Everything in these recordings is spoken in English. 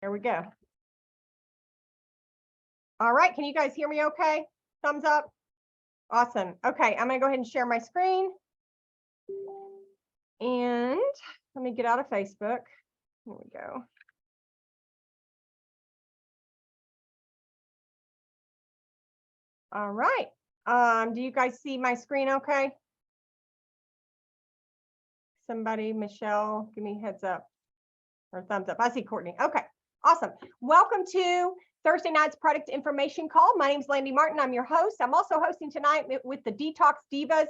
There we go. All right, can you guys hear me okay? Thumbs up. Awesome. Okay, I'm gonna go ahead and share my screen. And let me get out of Facebook. Here we go. All right. Do you guys see my screen okay? Somebody, Michelle, give me a heads up or thumbs up. I see Courtney. Okay, awesome. Welcome to Thursday night's product information call. My name is Landy Martin. I'm your host. I'm also hosting tonight with the Detox Divas.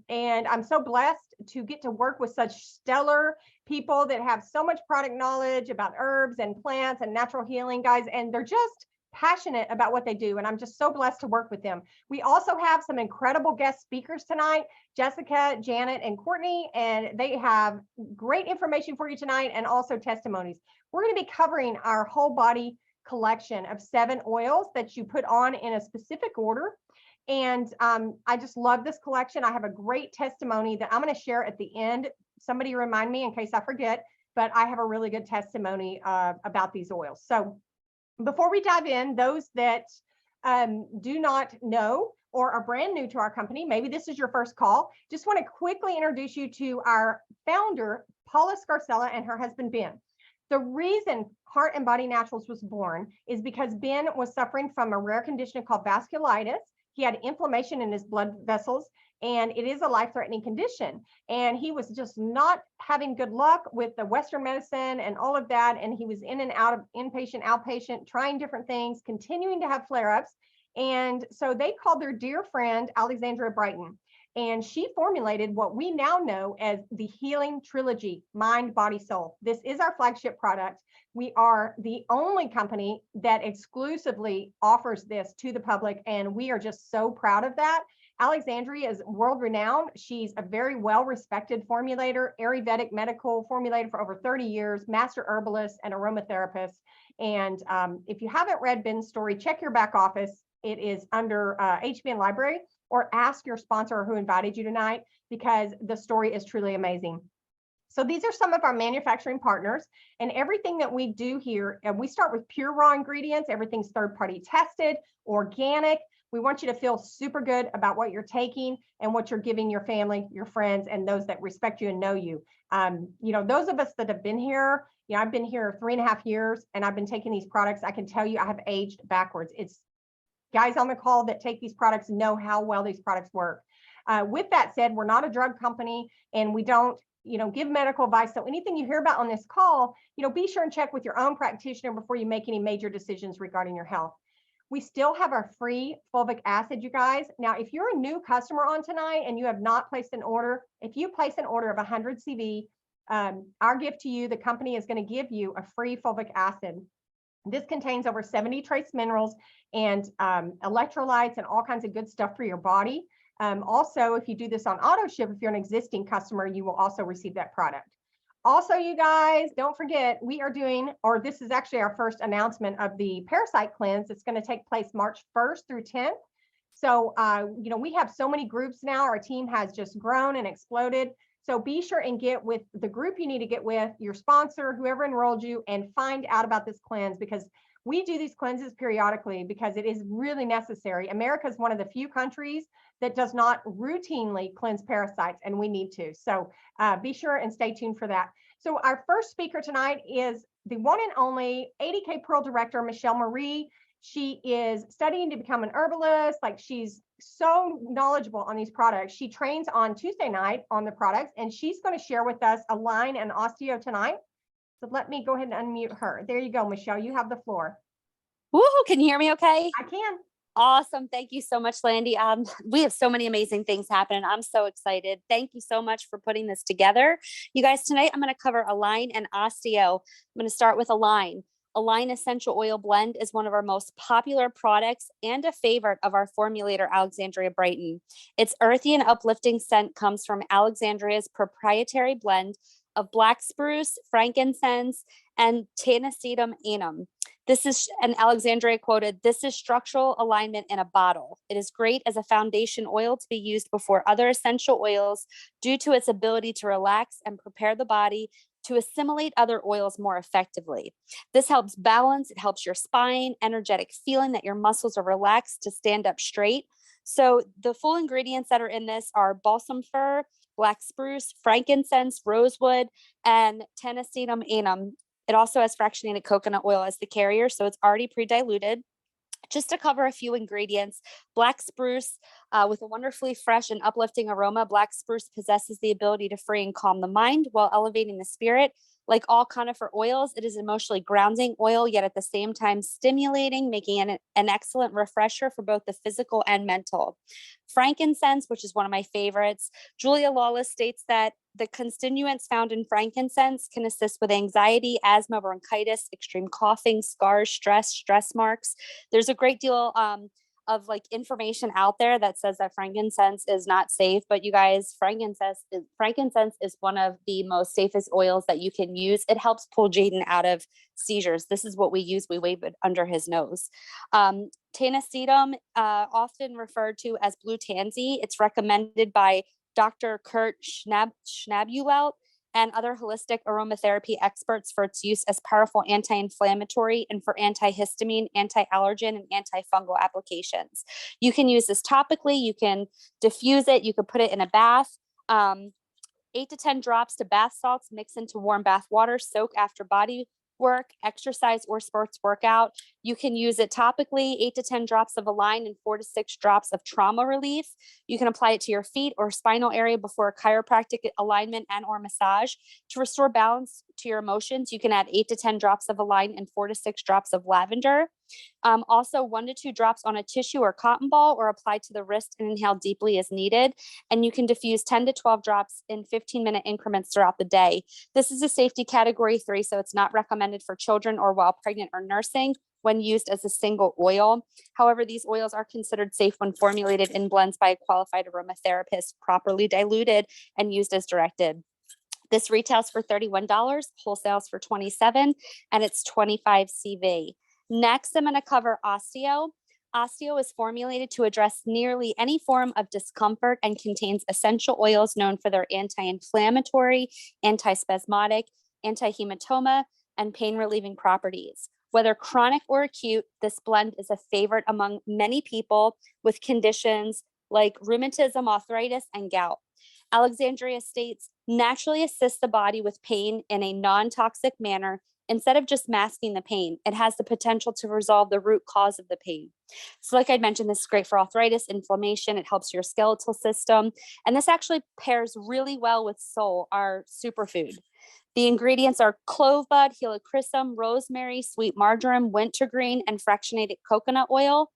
And I'm so blessed to get to work with such stellar people that have so much product knowledge about herbs and plants and natural healing, guys. And they're just passionate about what they do. And I'm just so blessed to work with them. We also have some incredible guest speakers tonight, Jessica, Janet, and Courtney, and they have great information for you tonight and also testimonies. We're going to be covering our whole body collection of 7 oils that you put on in a specific order. And I just love this collection. I have a great testimony that I'm going to share at the end. Somebody remind me in case I forget, but I have a really good testimony about these oils. So before we dive in, those that do not know or are brand new to our company, maybe this is your first call, just want to quickly introduce you to our founder, Paula Scarcella, and her husband, Ben. The reason Heart and Body Naturals was born is because Ben was suffering from a rare condition called vasculitis. He had inflammation in his blood vessels, and it is a life-threatening condition. And he was just not having good luck with the Western medicine and all of that. And he was in and out of inpatient, outpatient, trying different things, continuing to have flare-ups. And so they called their dear friend, Alexandria Brighton. And she formulated what we now know as the Healing Trilogy, Mind, Body, Soul. This is our flagship product. We are the only company that exclusively offers this to the public, and we are just so proud of that. Alexandria is world-renowned. She's a very well-respected formulator, Ayurvedic medical formulator for over 30 years, master herbalist and aromatherapist. And if you haven't read Ben's story, check your back office. It is under HBN Library, or ask your sponsor who invited you tonight, because the story is truly amazing. So these are some of our manufacturing partners, and everything that we do here, and we start with pure raw ingredients. Everything's third-party tested, organic. We want you to feel super good about what you're taking and what you're giving your family, your friends, and those that respect you and know you. You know, those of us that have been here, you know, I've been here 3.5 years, and I've been taking these products. I can tell you I have aged backwards. It's guys on the call that take these products know how well these products work. With that said, we're not a drug company, and we don't, you know, give medical advice. So anything you hear about on this call, you know, be sure and check with your own practitioner before you make any major decisions regarding your health. We still have our free fulvic acid, you guys. Now, if you're a new customer on tonight and you have not placed an order, if you place an order of 100 CV, our gift to you, the company is going to give you a free fulvic acid. This contains over 70 trace minerals and electrolytes and all kinds of good stuff for your body. Also, if you do this on auto ship, if you're an existing customer, you will also receive that product. Also, you guys, don't forget, we are doing, or this is actually our first announcement of the Parasite Cleanse. It's going to take place March 1st through 10th. So, you know, we have so many groups now. Our team has just grown and exploded. So be sure and get with the group you need to get with, your sponsor, whoever enrolled you, and find out about this cleanse, because we do these cleanses periodically because it is really necessary. America is one of the few countries that does not routinely cleanse parasites, and we need to. So be sure and stay tuned for that. So our first speaker tonight is the one and only 80K Pearl Director, Michelle Marie. She is studying to become an herbalist. Like, she's so knowledgeable on these products. She trains on Tuesday night on the products, and she's going to share with us Align and Osteo tonight. So let me go ahead and unmute her. There you go, Michelle. You have the floor. Woohoo! Can you hear me okay? I can. Awesome. Thank you so much, Landy. We have so many amazing things happening. I'm so excited. Thank you so much for putting this together. You guys, tonight I'm going to cover Align and Osteo. I'm going to start with Align. Align Essential Oil Blend is one of our most popular products and a favorite of our formulator, Alexandria Brighton. Its earthy and uplifting scent comes from Alexandria's proprietary blend of black spruce, frankincense, and Tanacetum anum. This is, and Alexandria quoted, "This is structural alignment in a bottle. It is great as a foundation oil to be used before other essential oils due to its ability to relax and prepare the body to assimilate other oils more effectively. This helps balance, it helps your spine, energetic feeling that your muscles are relaxed to stand up straight. So the full ingredients that are in this are balsam fir, black spruce, frankincense, rosewood, and tenacetum anum. It also has fractionated coconut oil as the carrier, so it's already pre-diluted. Just to cover a few ingredients, black spruce, with a wonderfully fresh and uplifting aroma, black spruce possesses the ability to free and calm the mind while elevating the spirit. Like all conifer oils, it is emotionally grounding oil, yet at the same time stimulating, making an excellent refresher for both the physical and mental. Frankincense, which is one of my favorites, Julia Lawless states that the constituents found in frankincense can assist with anxiety, asthma, bronchitis, extreme coughing, scars, stress marks. There's a great deal of like information out there that says that frankincense is not safe, but you guys, frankincense is one of the most safest oils that you can use. It helps pull Jaden out of seizures. This is what we use. We wave it under his nose. Tanacetum, often referred to as blue tansy. It's recommended by Dr. Kurt Schnabulelt and other holistic aromatherapy experts for its use as powerful anti-inflammatory and for antihistamine, anti-allergen, and antifungal applications. You can use this topically, you can diffuse it, you can put it in a bath. 8 to 10 drops to bath salts, mix into warm bath water, soak after body work, exercise, or sports workout. You can use it topically, 8 to 10 drops of Align and 4 to 6 drops of trauma relief. You can apply it to your feet or spinal area before a chiropractic alignment and or massage. To restore balance to your emotions, you can add 8 to 10 drops of Align and 4 to 6 drops of lavender. Also 1 to 2 drops on a tissue or cotton ball, or apply to the wrist and inhale deeply as needed. And you can diffuse 10 to 12 drops in 15-minute increments throughout the day. This is a safety category 3, so it's not recommended for children or while pregnant or nursing when used as a single oil. However, these oils are considered safe when formulated in blends by a qualified aromatherapist, properly diluted and used as directed. This retails for $31, wholesales for $27, and it's 25 CV. Next, I'm going to cover Osteo. Osteo is formulated to address nearly any form of discomfort and contains essential oils known for their anti-inflammatory, antispasmodic, anti-hematoma, and pain-relieving properties. Whether chronic or acute, this blend is a favorite among many people with conditions like rheumatism, arthritis, and gout. Alexandria states, naturally assists the body with pain in a non-toxic manner. Instead of just masking the pain, it has the potential to resolve the root cause of the pain. So like I mentioned, this is great for arthritis, inflammation. It helps your skeletal system. And this actually pairs really well with Sol, our superfood. The ingredients are clove bud, helichrysum, rosemary, sweet marjoram, wintergreen, and fractionated coconut oil.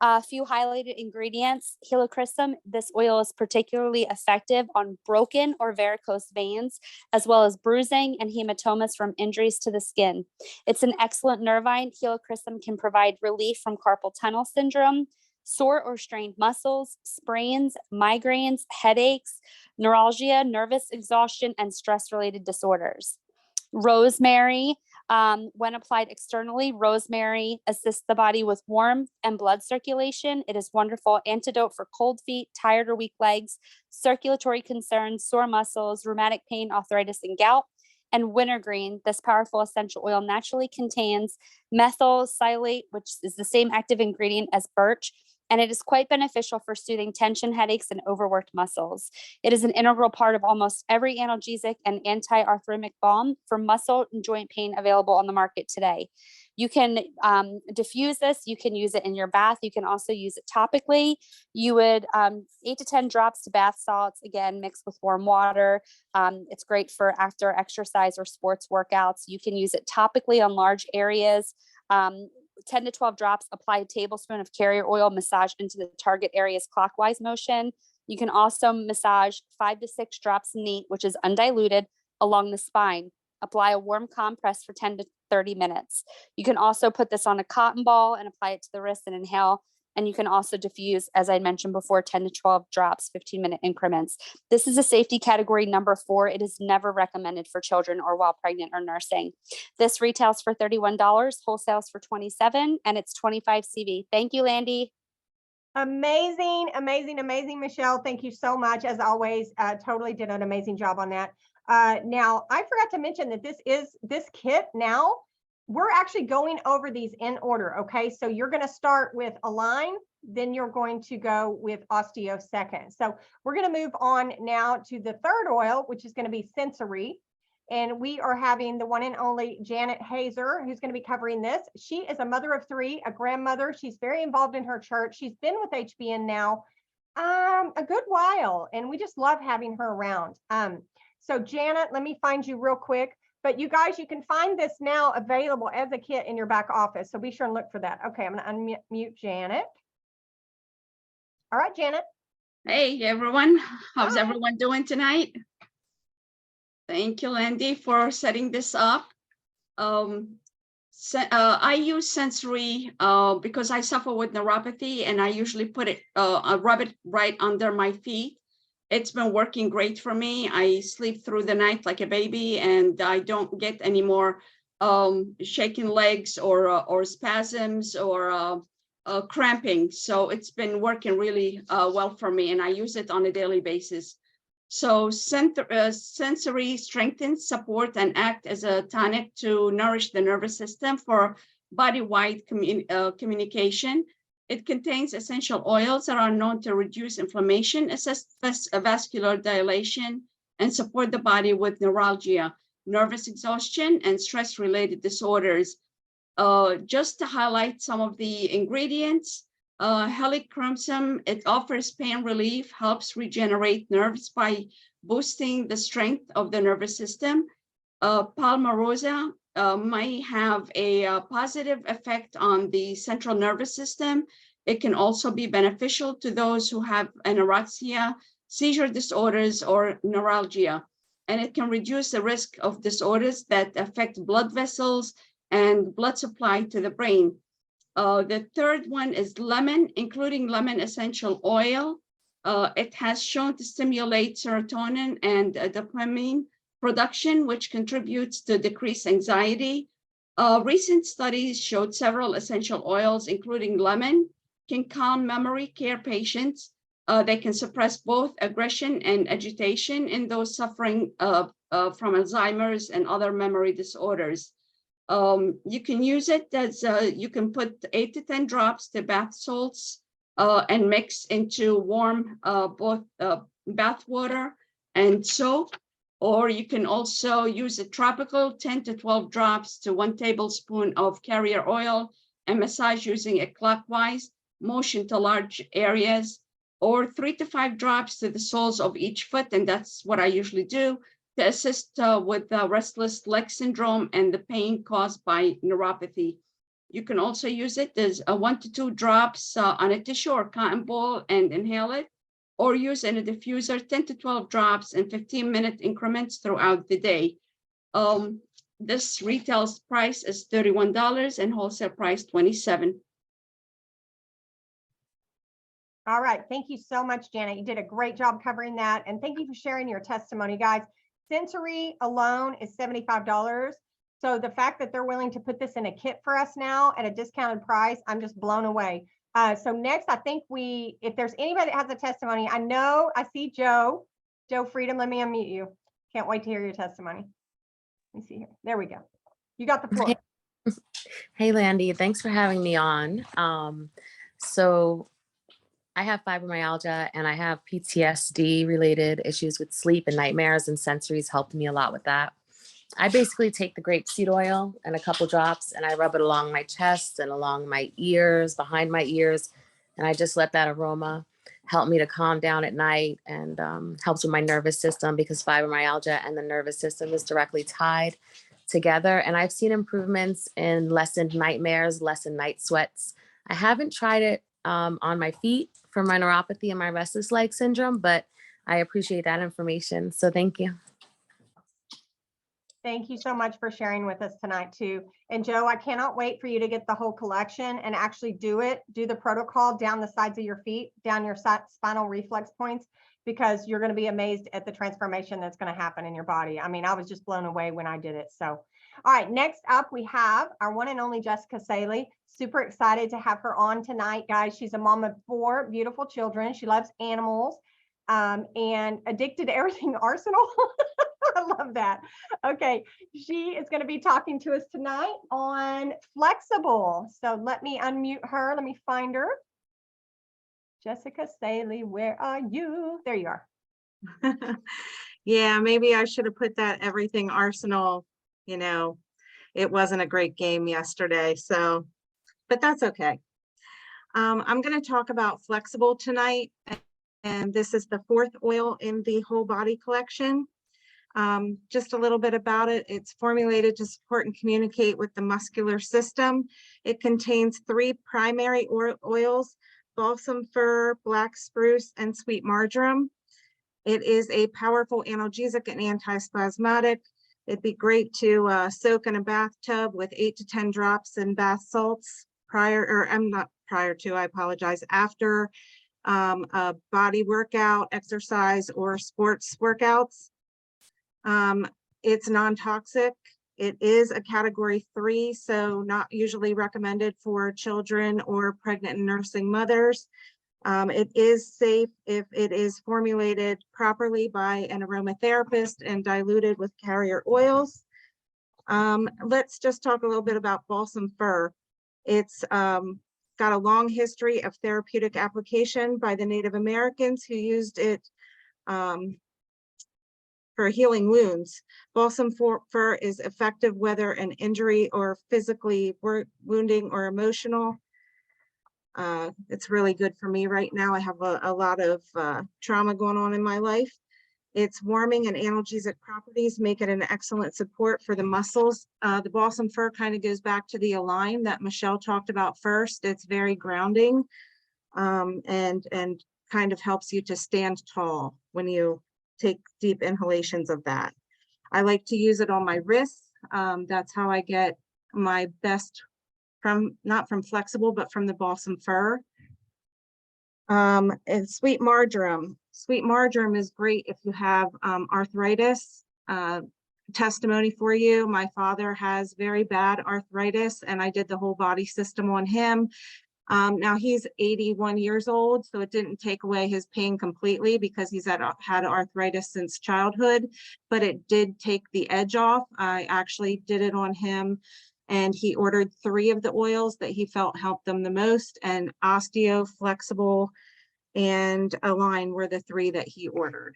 A few highlighted ingredients: helichrysum. This oil is particularly effective on broken or varicose veins, as well as bruising and hematomas from injuries to the skin. It's an excellent nervine. Helichrysum can provide relief from carpal tunnel syndrome, sore or strained muscles, sprains, migraines, headaches, neuralgia, nervous exhaustion, and stress-related disorders. Rosemary. When applied externally, rosemary assists the body with warmth and blood circulation. It is wonderful antidote for cold feet, tired or weak legs, circulatory concerns, sore muscles, rheumatic pain, arthritis, and gout. And wintergreen, this powerful essential oil naturally contains methyl silate, which is the same active ingredient as birch, and it is quite beneficial for soothing tension, headaches, and overworked muscles. It is an integral part of almost every analgesic and anti-arthremic balm for muscle and joint pain available on the market today. You can diffuse this. You can use it in your bath. You can also use it topically. You would 8 to 10 drops to bath salts, again, mixed with warm water. It's great for after exercise or sports workouts. You can use it topically on large areas. 10 to 12 drops, apply a tablespoon of carrier oil, massage into the target areas clockwise motion. You can also massage 5 to 6 drops neat, which is undiluted, along the spine. Apply a warm compress for 10 to 30 minutes. You can also put this on a cotton ball and apply it to the wrist and inhale. And you can also diffuse, as I mentioned before, 10 to 12 drops, 15-minute increments. This is a safety category number 4. It is never recommended for children or while pregnant or nursing. This retails for $31, wholesales for $27, and it's 25 CV. Thank you, Landy. Amazing, amazing, amazing, Michelle. Thank you so much. As always, totally did an amazing job on that. Now, I forgot to mention that this kit now, we're actually going over these in order, okay? So you're going to start with Align, then you're going to go with Osteo second. So we're going to move on now to the third oil, which is going to be Sensory. And we are having the one and only Janet Hazer, who's going to be covering this. She is a mother of three, a grandmother. She's very involved in her church. She's been with HBN now a good while, and we just love having her around. So Janet, let me find you real quick. But you guys, you can find this now available as a kit in your back office. So be sure and look for that. Okay, I'm going to unmute Janet. All right, Janet. Hey, everyone. How's Hi. everyone doing tonight? Thank you, Landy, for setting this up. I use Sensory because I suffer with neuropathy, and I usually put it, I rub it right under my feet. It's been working great for me. I sleep through the night like a baby, and I don't get any more shaking legs or spasms or cramping. So it's been working really well for me, and I use it on a daily basis. So Sensory strengthens, support, and act as a tonic to nourish the nervous system for body-wide communication. It contains essential oils that are known to reduce inflammation, assist vascular dilation, and support the body with neuralgia, nervous exhaustion, and stress-related disorders. Just to highlight some of the ingredients, helichromosome, it offers pain relief, helps regenerate nerves by boosting the strength of the nervous system. Palmarosa may have a positive effect on the central nervous system. It can also be beneficial to those who have anorexia, seizure disorders, or neuralgia. And it can reduce the risk of disorders that affect blood vessels and blood supply to the brain. The third one is lemon, including lemon essential oil. It has shown to stimulate serotonin and dopamine production, which contributes to decreased anxiety. Recent studies showed several essential oils, including lemon, can calm memory care patients. They can suppress both aggression and agitation in those suffering from Alzheimer's and other memory disorders. You can use it as you can put 8 to 10 drops to bath salts and mix into warm both bath water and soap. Or you can also use a tropical 10 to 12 drops to 1 tablespoon of carrier oil and massage using a clockwise motion to large areas, or 3 to 5 drops to the soles of each foot. And that's what I usually do to assist with restless leg syndrome and the pain caused by neuropathy. You can also use it as 1 to 2 drops on a tissue or cotton ball and inhale it, or use in a diffuser 10 to 12 drops in 15-minute increments throughout the day. This retail price is $31 and wholesale price $27. All right. Thank you so much, Janet. You did a great job covering that. And thank you for sharing your testimony, guys. Sensory alone is $75. So the fact that they're willing to put this in a kit for us now at a discounted price, I'm just blown away. So next, I think if there's anybody that has a testimony, I see Joe Freedom. Let me unmute you. Can't wait to hear your testimony. Let me see here. There we go. You got the floor. Hey, Landy, thanks for having me on. So I have fibromyalgia and I have PTSD related issues with sleep and nightmares, and Sensory's helped me a lot with that. I basically take the grapeseed oil and a couple drops and I rub it along my chest and along my ears, behind my ears. And I just let that aroma help me to calm down at night, and helps with my nervous system, because fibromyalgia and the nervous system is directly tied together. And I've seen improvements in lessened nightmares, lessened night sweats. I haven't tried it on my feet for my neuropathy and my restless leg syndrome, but I appreciate that information. So thank you. Thank you so much for sharing with us tonight too. And Joe, I cannot wait for you to get the whole collection and actually do the protocol down the sides of your feet, down your spinal reflex points, because you're going to be amazed at the transformation that's going to happen in your body. I mean, I was just blown away when I did it. So, all right, next up we have our one and only Jessica Saley. Super excited to have her on tonight, guys. She's a mom of 4 beautiful children. She loves animals and addicted to everything Arsenal. I love that. Okay, she is going to be talking to us tonight on flexible. So let me unmute her. Let me find her. Jessica Staley, where are you? There you are. Yeah, maybe I should have put that everything arsenal, you know, it wasn't a great game yesterday, so, but that's okay. I'm going to talk about flexible tonight, and this is the 4th oil in the whole body collection. Just a little bit about it. It's formulated to support and communicate with the muscular system. It contains 3 primary oils: balsam fir, black spruce, and sweet marjoram. It is a powerful analgesic and antispasmodic. It'd be great to soak in a bathtub with 8 to 10 drops in bath salts after a body workout, exercise, or sports workouts. It's non-toxic. It is a category 3, so not usually recommended for children or pregnant and nursing mothers. It is safe if it is formulated properly by an aromatherapist and diluted with carrier oils. Let's just talk a little bit about balsam fir. It's got a long history of therapeutic application by the Native Americans who used it for healing wounds. Balsam fir is effective whether an injury or physically wounding or emotional. It's really good for me right now. I have a lot of trauma going on in my life. Its warming and analgesic properties make it an excellent support for the muscles. The balsam fir kind of goes back to the align that Michelle talked about first. It's very grounding and kind of helps you to stand tall when you take deep inhalations of that. I like to use it on my wrists. That's how I get my best not from flexible, but from the balsam fir. And sweet marjoram. Sweet marjoram is great if you have arthritis. Testimony for you, my father has very bad arthritis, and I did the whole body system on him. Now he's 81 years old, so it didn't take away his pain completely because he's had arthritis since childhood, but it did take the edge off. I actually did it on him, and he ordered 3 of the oils that he felt helped them the most, and osteo, flexible, and align were the 3 that he ordered.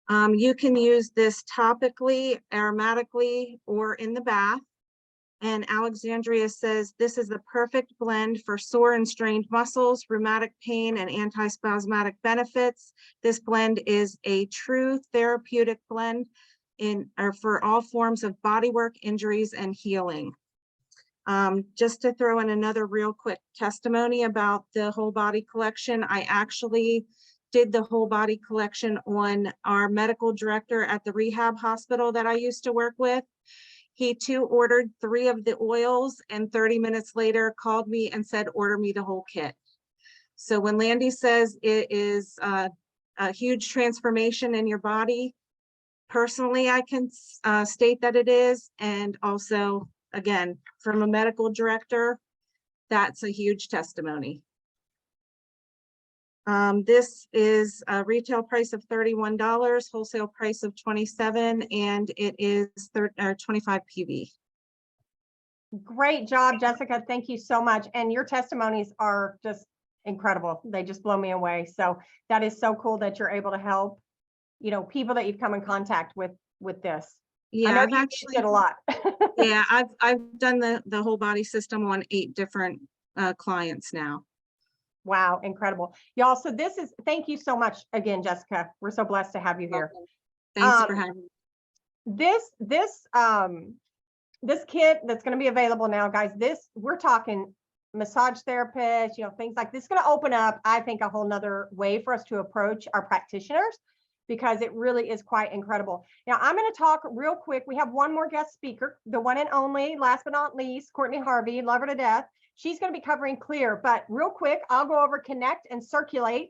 You can use this topically, aromatically, or in the bath. And Alexandria says this is the perfect blend for sore and strained muscles, rheumatic pain, and antispasmodic benefits. This blend is a true therapeutic blend for all forms of bodywork, injuries, and healing. Just to throw in another real quick testimony about the whole body collection, I actually did the whole body collection on our medical director at the rehab hospital that I used to work with. He too ordered 3 of the oils, and 30 minutes later called me and said, order me the whole kit. So when Landy says it is a huge transformation in your body, personally, I can state that it is. And also, again, from a medical director, that's a huge testimony. This is a retail price of $31, wholesale price of $27, and it is 25 PV. Great job, Jessica. Thank you so much. And your testimonies are just incredible. They just blow me away. So that is so cool that you're able to help, people that you've come in contact with this. Yeah, I know I've you actually did a lot. yeah, I've done the whole body system on 8 different clients now. Wow, incredible. Y'all, so thank you so much again, Jessica. We're so blessed to have you here. Thanks for having me. This kit that's going to be available now, guys, we're talking massage therapists, things like this is going to open up, I think, a whole nother way for us to approach our practitioners, because it really is quite incredible. Now, I'm going to talk real quick. We have one more guest speaker, the one and only, last but not least, Courtney Harvey, love her to death. She's going to be covering Clear, but real quick, I'll go over Connect and Circulate.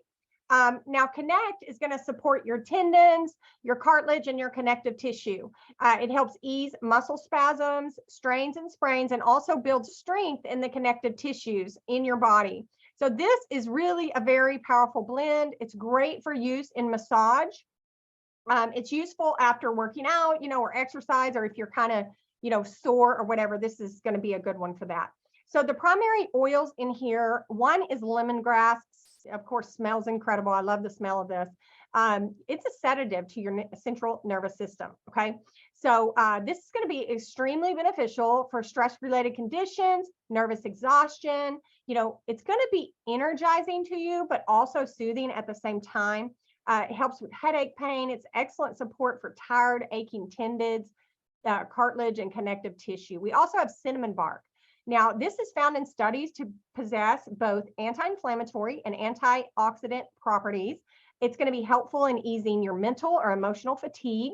Now, Connect is going to support your tendons, your cartilage, and your connective tissue. It helps ease muscle spasms, strains, and sprains, and also builds strength in the connective tissues in your body. So this is really a very powerful blend. It's great for use in massage, It's useful after working out, or exercise, or if you're kind of, sore or whatever, this is going to be a good one for that. So the primary oils in here, one is lemongrass. Of course, smells incredible. I love the smell of this. It's a sedative to your central nervous system. Okay. So this is going to be extremely beneficial for stress-related conditions, nervous exhaustion. It's going to be energizing to you, but also soothing at the same time. It helps with headache pain. It's excellent support for tired, aching tendons, cartilage, and connective tissue. We also have cinnamon bark. Now, this is found in studies to possess both anti-inflammatory and antioxidant properties. It's going to be helpful in easing your mental or emotional fatigue.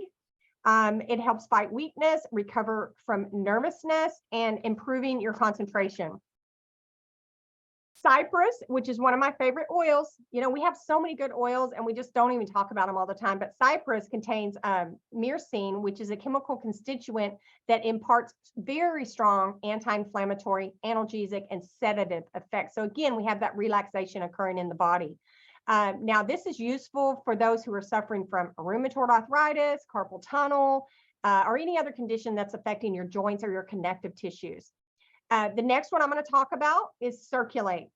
It helps fight weakness, recover from nervousness, and improving your concentration. Cypress, which is one of my favorite oils. We have so many good oils and we just don't even talk about them all the time, but cypress contains myrcene, which is a chemical constituent that imparts very strong anti-inflammatory, analgesic, and sedative effects. So again, we have that relaxation occurring in the body. Now, this is useful for those who are suffering from rheumatoid arthritis, carpal tunnel, or any other condition that's affecting your joints or your connective tissues. The next one I'm going to talk about is circulate.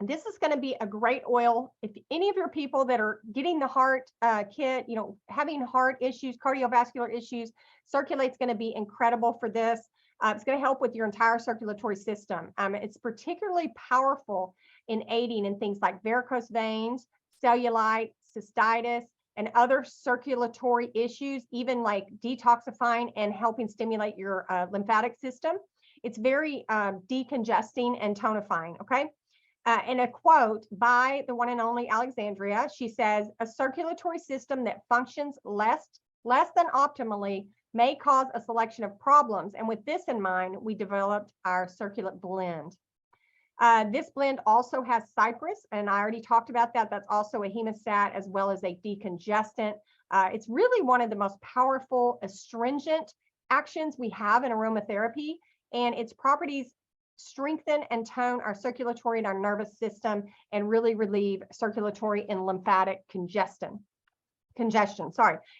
This is going to be a great oil. If any of your people that are getting the heart kit, having heart issues, cardiovascular issues, circulate's going to be incredible for this. It's going to help with your entire circulatory system. It's particularly powerful in aiding in things like varicose veins, cellulite, cystitis, and other circulatory issues, even like detoxifying and helping stimulate your lymphatic system. It's very decongesting and tonifying, okay? And a quote by the one and only Alexandria, she says, a circulatory system that functions less than optimally may cause a selection of problems. And with this in mind, we developed our circulate blend. This blend also has cypress, and I already talked about that. That's also a hemostat as well as a decongestant. It's really one of the most powerful astringent actions we have in aromatherapy, and its properties strengthen and tone our circulatory and our nervous system and really relieve circulatory and lymphatic congestion.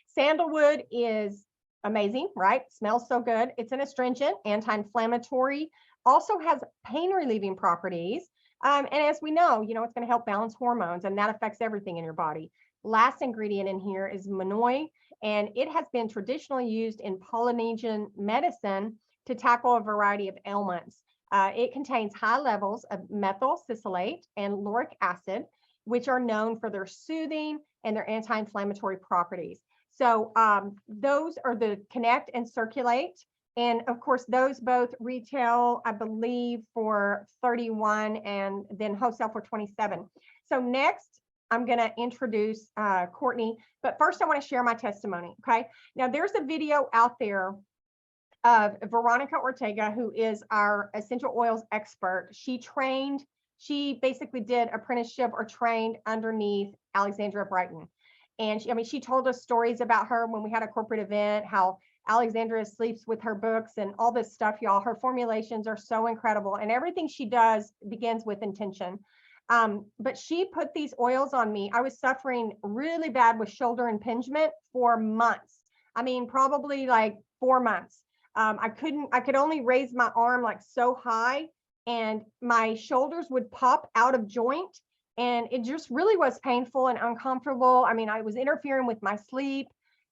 Sandalwood is amazing, right? Smells so good. It's an astringent, anti-inflammatory, also has pain relieving properties. And as we know, it's going to help balance hormones, and that affects everything in your body. Last ingredient in here is manoi, and it has been traditionally used in Polynesian medicine to tackle a variety of ailments. It contains high levels of methyl salicylate and lauric acid, which are known for their soothing and their anti-inflammatory properties. So those are the Connect and Circulate. And of course, those both retail, I believe, for $31 and then wholesale for $27. So next, I'm going to introduce Courtney. But first, I want to share my testimony. Okay. Now, there's a video out there of Veronica Ortega, who is our essential oils expert. She basically did apprenticeship or trained underneath Alexandria Brighton. And she told us stories about her when we had a corporate event, how Alexandria sleeps with her books and all this stuff, y'all. Her formulations are so incredible, and everything she does begins with intention. But she put these oils on me. I was suffering really bad with shoulder impingement for months. Probably like 4 months. I could only raise my arm like so high, and my shoulders would pop out of joint, and it just really was painful and uncomfortable. I was interfering with my sleep,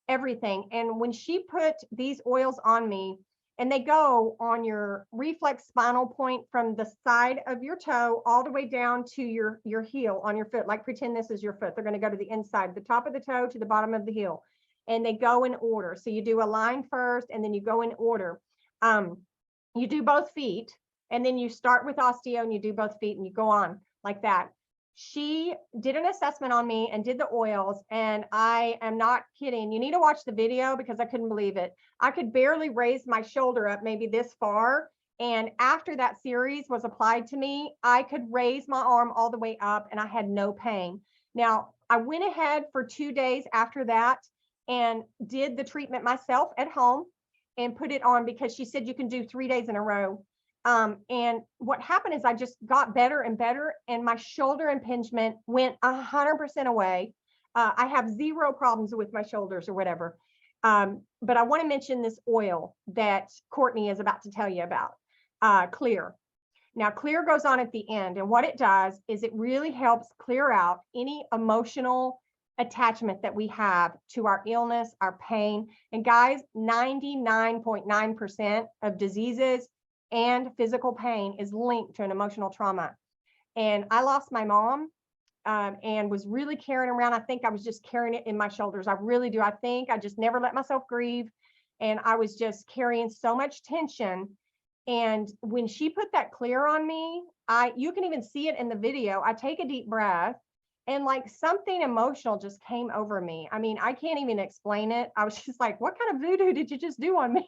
everything. And when she put these oils on me, and they go on your reflex spinal point from the side of your toe all the way down to your heel on your foot, like pretend this is your foot. They're going to go to the inside, the top of the toe to the bottom of the heel. And they go in order. So you do a line first, and then you go in order. You do both feet, and then you start with osteo and you do both feet, and you go on like that. She did an assessment on me and did the oils, and I am not kidding. You need to watch the video because I couldn't believe it. I could barely raise my shoulder up maybe this far. And after that series was applied to me, I could raise my arm all the way up and I had no pain. Now, I went ahead for 2 days after that and did the treatment myself at home and put it on because she said you can do 3 days in a row. And what happened is I just got better and better, and my shoulder impingement went 100% away. I have zero problems with my shoulders or whatever. But I want to mention this oil that Courtney is about to tell you about, Clear. Now, Clear goes on at the end, and what it does is it really helps clear out any emotional attachment that we have to our illness, our pain. And guys, 99.9% of diseases and physical pain is linked to an emotional trauma. And I lost my mom and was really carrying around. I think I was just carrying it in my shoulders. I really do. I think I just never let myself grieve. And I was just carrying so much tension. And when she put that Clear on me, you can even see it in the video. I take a deep breath and like something emotional just came over me. I mean, I can't even explain it. I was just like, what kind of voodoo did you just do on me?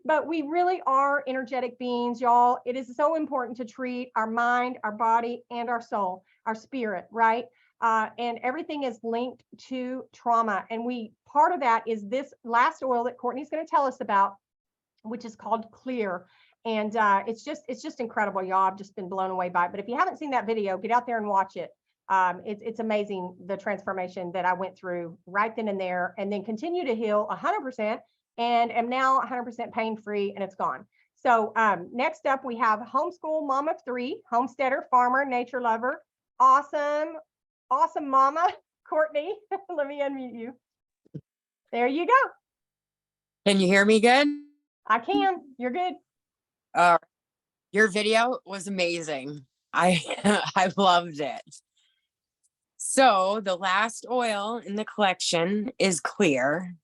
But we really are energetic beings, y'all. It is so important to treat our mind, our body, and our soul, our spirit, right? And everything is linked to trauma. And part of that is this last oil that Courtney's going to tell us about, which is called Clear. And it's just incredible, y'all. I've just been blown away by it. But if you haven't seen that video, get out there and watch it. It's amazing, the transformation that I went through right then and there, and then continue to heal 100%, and am now 100% pain-free, and it's gone. So next up, we have homeschool mom of 3, homesteader, farmer, nature lover. Awesome mama, Courtney. Let me unmute you. There you go. Can you hear me good? I can. You're good. Your video was amazing. I I loved it. So the last oil in the collection is Clear,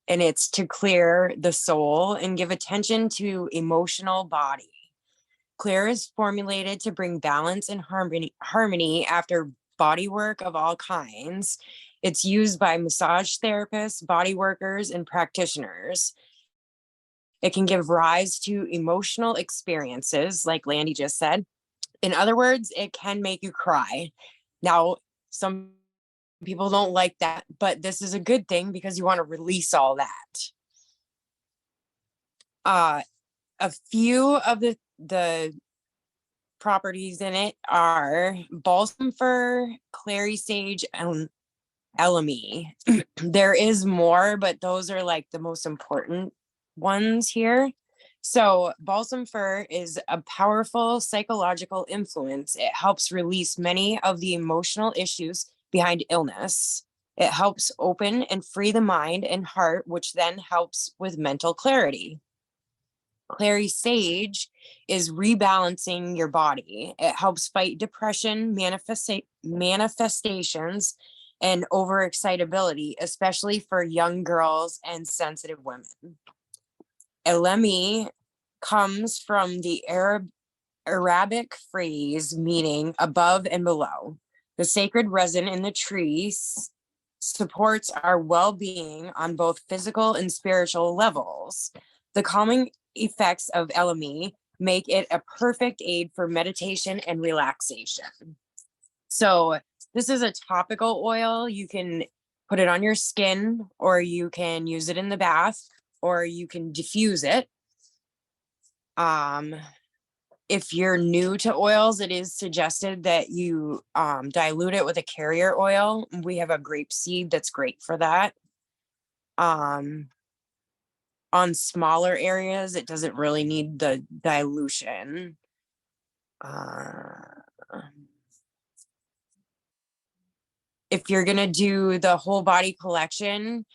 and it's to clear the soul and give attention to emotional body. Clear is formulated to bring balance and harmony after body work of all kinds. It's used by massage therapists, body workers, and practitioners. It can give rise to emotional experiences, like Landy just said. In other words, it can make you cry. Now, some people don't like that, but this is a good thing because you want to release all that. A few of the properties in it are balsam fir, clary sage, and elemi. There is more, but those are like the most important ones here. So balsam fir is a powerful psychological influence. It helps release many of the emotional issues behind illness. It helps open and free the mind and heart, which then helps with mental clarity. Clary sage is rebalancing your body. It helps fight depression, manifestations, and overexcitability, especially for young girls and sensitive women. Elemi comes from the Arabic phrase meaning above and below. The sacred resin in the trees supports our well-being on both physical and spiritual levels. The calming effects of elemi make it a perfect aid for meditation and relaxation. So this is a topical oil. You can put it on your skin, or you can use it in the bath, or you can diffuse it. If you're new to oils, it is suggested that you dilute it with a carrier oil. We have a grape seed that's great for that. On smaller areas, it doesn't really need the dilution. If you're gonna do the whole body collection,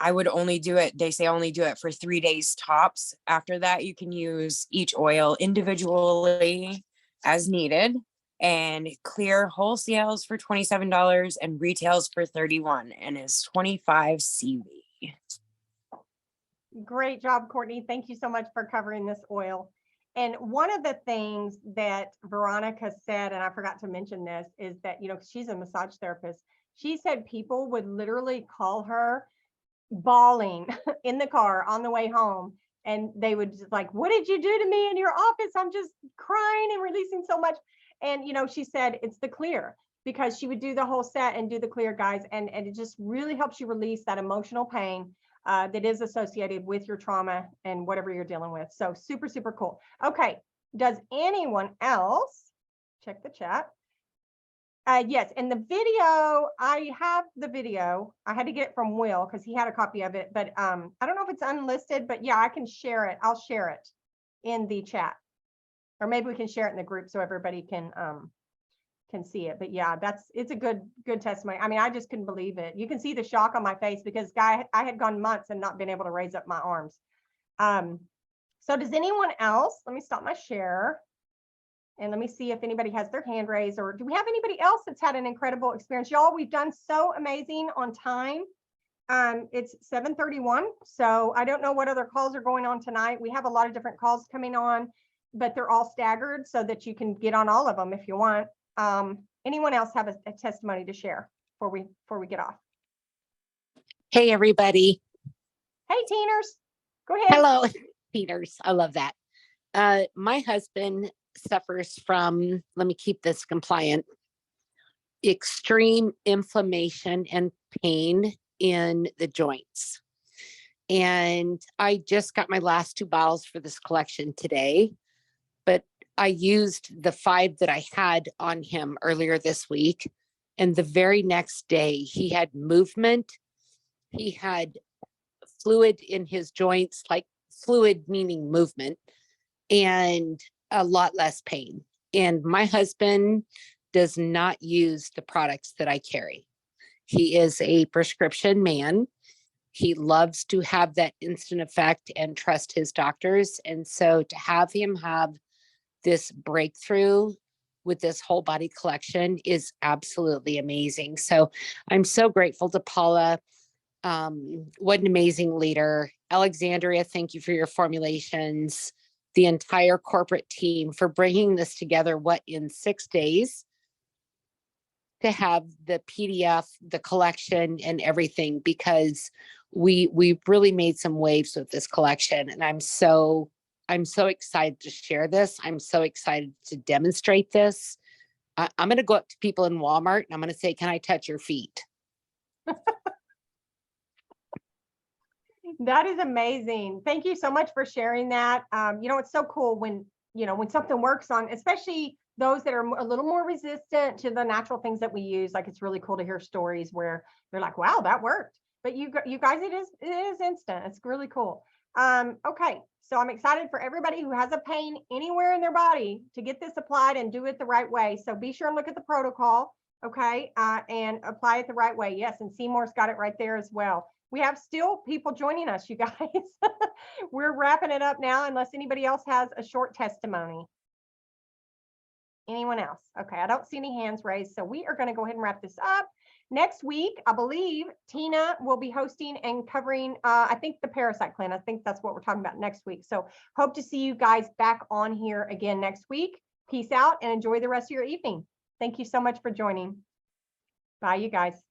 I would only do it, they say only do it for 3 days tops. After that, you can use each oil individually as needed. And Clear wholesales for $27 and retails for $31 and is 25 CV. Great job, Courtney. Thank you so much for covering this oil. And one of the things that Veronica said, and I forgot to mention this, is that, she's a massage therapist. She said people would literally call her bawling in the car on the way home. And they would just like, what did you do to me in your office? I'm just crying and releasing so much. And, she said it's the Clear, because she would do the whole set and do the Clear, guys. And it just really helps you release that emotional pain that is associated with your trauma and whatever you're dealing with. So super, super cool. Okay. Does anyone else, check the chat, Yes, and the video, I have the video. I had to get it from Will because he had a copy of it, but I don't know if it's unlisted, but yeah, I can share it. I'll share it in the chat. Or maybe we can share it in the group so everybody can see it. But yeah, it's a good testimony. I mean, I just couldn't believe it. You can see the shock on my face because I had gone months and not been able to raise up my arms. So does anyone else, let me stop my share. And let me see if anybody has their hand raised, or do we have anybody else that's had an incredible experience? Y'all, we've done so amazing on time. It's 7:31, so I don't know what other calls are going on tonight. We have a lot of different calls coming on, but they're all staggered so that you can get on all of them if you want. Anyone else have a testimony to share before we get off? Hey, everybody. Hey, Teeners, go ahead. Hello, Peters. I love that. My husband suffers from, let me keep this compliant, extreme inflammation and pain in the joints. And I just got my last 2 bottles for this collection today, but I used the 5 that I had on him earlier this week. And the very next day, he had movement. He had fluid in his joints, like fluid meaning movement, and a lot less pain. And my husband does not use the products that I carry. He is a prescription man. He loves to have that instant effect and trust his doctors. And so to have him have this breakthrough with this whole body collection is absolutely amazing. So I'm so grateful to Paula. What an amazing leader. Alexandria, thank you for your formulations. The entire corporate team for bringing this together, in 6 days, to have the PDF, the collection and everything, because we really made some waves with this collection. And I'm so excited to share this. I'm so excited to demonstrate this. I'm going to go up to people in Walmart and I'm going to say, can I touch your feet? That is amazing. Thank you so much for sharing that. It's so cool when something works on, especially those that are a little more resistant to the natural things that we use. Like, it's really cool to hear stories where they're like, wow, that worked. But you guys, it is instant. It's really cool. Okay. So I'm excited for everybody who has a pain anywhere in their body to get this applied and do it the right way. So be sure and look at the protocol. Okay. And apply it the right way. Yes. And Seymour's got it right there as well. We have still people joining us, you guys. We're wrapping it up now, unless anybody else has a short testimony. Anyone else? Okay, I don't see any hands raised, so we are going to go ahead and wrap this up. Next week, I believe Tina will be hosting and covering, I think, the parasite plan. I think that's what we're talking about next week. So hope to see you guys back on here again next week. Peace out and enjoy the rest of your evening. Thank you so much for joining. Bye, you guys.